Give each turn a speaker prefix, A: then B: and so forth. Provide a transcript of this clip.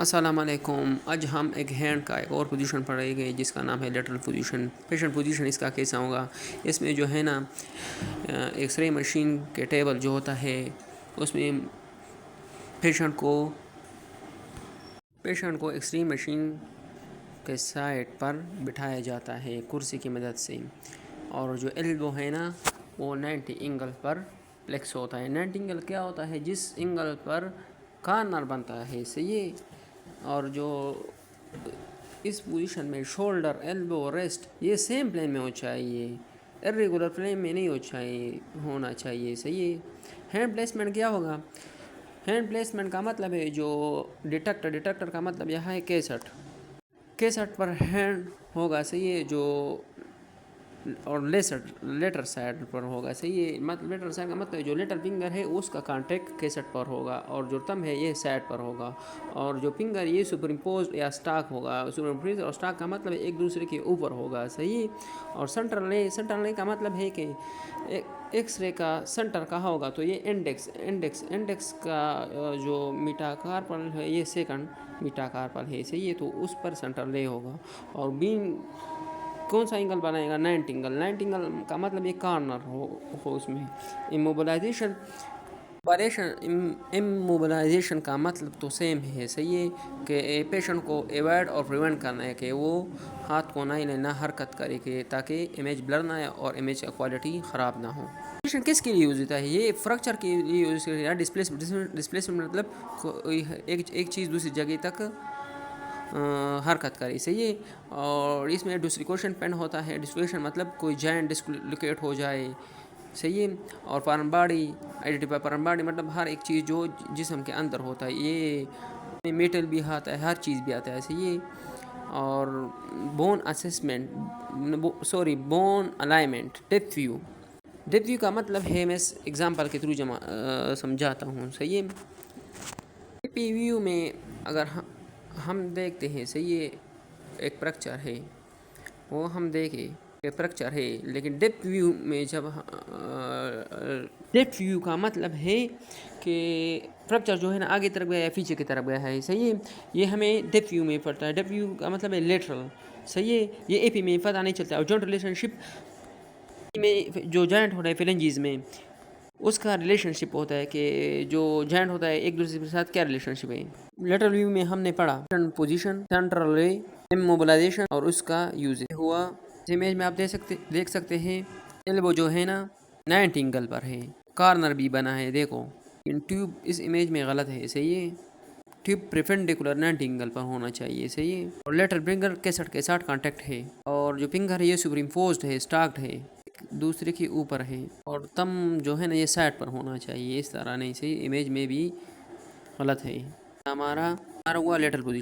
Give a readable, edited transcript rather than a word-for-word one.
A: السلام علیکم. آج ہم ایک ہینڈ کا ایک اور پوزیشن پڑھیں گے جس کا نام ہے لیٹرل پوزیشن. پیشنٹ پوزیشن اس کا کیسا ہوگا؟ اس میں جو ہے نا ایکس رے مشین کے ٹیبل جو ہوتا ہے اس میں پیشنٹ کو ایکس رے مشین کے سائڈ پر بٹھایا جاتا ہے کرسی کی مدد سے، اور جو ایلبو ہے نا وہ 90 اینگل پر فلیکس ہوتا ہے. 90 اینگل کیا ہوتا ہے؟ جس اینگل پر کارنر بنتا ہے، صحیح ہے. اور جو اس پوزیشن میں شولڈر، ایلبو، ریسٹ یہ سیم پلین میں ہونا چاہیے، ارریگولر پلین میں نہیں ہونا چاہیے، صحیح ہے. ہینڈ پلیسمنٹ کیا ہوگا؟ ہینڈ پلیسمنٹ کا مطلب ہے جو ڈیٹیکٹر کا مطلب یہ ہے کیسٹ پر ہینڈ ہوگا، صحیح ہے. جو اور لیٹر سائڈ پر ہوگا، صحیح ہے. لیٹر سائڈ کا مطلب جو لیٹر فنگر ہے اس کا کانٹیکٹ کیسٹ پر ہوگا، اور جو تم ہے یہ سائڈ پر ہوگا، اور جو فنگر یہ سپر امپوز یا اسٹاک ہوگا. سپر امپوز اور اسٹاک کا مطلب ایک دوسرے کے اوپر ہوگا، صحیح. اور سنٹر لے کا مطلب ہے کہ ایکس رے کا سنٹر کہاں ہوگا، تو یہ انڈیکس کا جو میٹاکارپل ہے یہ سیکنڈ میٹاکارپل ہے، صحیح ہے. تو اس پر سنٹر لے ہوگا. اور بین کون سا اینگل بنائے گا؟ 90 اینگل. 90 اینگل کا مطلب یہ کارنر ہو اس میں. اموبلائزیشن کا مطلب تو سیم ہے، صحیح ہے، کہ پیشنٹ کو ایوائڈ اور پریونٹ کرنا ہے کہ وہ ہاتھ کو نہ حرکت کرے کہ تاکہ امیج بلر نہ آئے اور امیج کا کوالٹی خراب نہ ہو. پوزیشن کس کے لیے یوز ہوتا ہے؟ یہ فریکچر کے لیے یوز ہوتا ہے. ڈسپلیسمنٹ مطلب ایک چیز دوسری جگہ تک حرکت کرے، صحیح ہے. اور اس میں ڈسلوکیشن پین ہوتا ہے. ڈسلوکیشن مطلب کوئی جوائنٹ ڈسلوکیٹ ہو جائے، صحیح ہے. اور فارم باڈی مطلب ہر ایک چیز جو جسم کے اندر ہوتا ہے، یہ میٹل بھی آتا ہے، ہر چیز بھی آتا ہے، صحیح ہے. اور بون الائنمنٹ. ڈیپتھ ویو کا مطلب ہے، میں ایگزامپل کے تھرو سمجھاتا ہوں، صحیح ہے. ڈیپ ویو میں اگر ہم دیکھتے ہیں، صحیح ہے، ایک فریکچر ہے وہ ہم دیکھیں کہ فریکچر ہے، لیکن ڈیپتھ ویو میں ڈیپتھ ویو کا مطلب ہے کہ فریکچر جو ہے نا آگے طرف گیا یا پیچھے کی طرف گیا ہے، صحیح ہے. یہ ہمیں ڈیپتھ ویو میں پڑتا ہے. ڈیپتھ ویو کا مطلب ہے لیٹرل، صحیح ہے. یہ اے پی میں پتہ نہیں چلتا. اور جوائنٹ ریلیشن شپ میں جو جوائنٹ ہوتا ہے فلنجز میں اس کا ریلیشن شپ ہوتا ہے کہ جو جوائنٹ ہوتا ہے ایک دوسرے کے ساتھ کیا ریلیشن شپ ہے. لیٹرل ویو میں ہم نے پڑھا پوزیشن، سینٹرل رے، اموبلائزیشن اور اس کا یوز ہوا. اس امیج میں آپ دیکھ سکتے ہیں ایلبو جو ہے نا 90 اینگل پر ہے، کارنر بھی بنا ہے. دیکھو ٹیوب اس امیج میں غلط ہے، صحیح ہے. ٹیوب پرپینڈیکولر 90 اینگل پر ہونا چاہیے، صحیح ہے. اور لیٹر فنگر کیسٹ کے ساتھ کانٹیکٹ ہے، اور جو فنگر ہے یہ سپر امپوزڈ ہے، اسٹاکڈ ہے، دوسرے کے اوپر ہے. اور تم جو ہے نا یہ سائڈ پر ہونا چاہیے، اس طرح نہیں، صحیح. امیج میں بھی غلط ہے. ہمارا ہوا لیٹرل پوزیشن.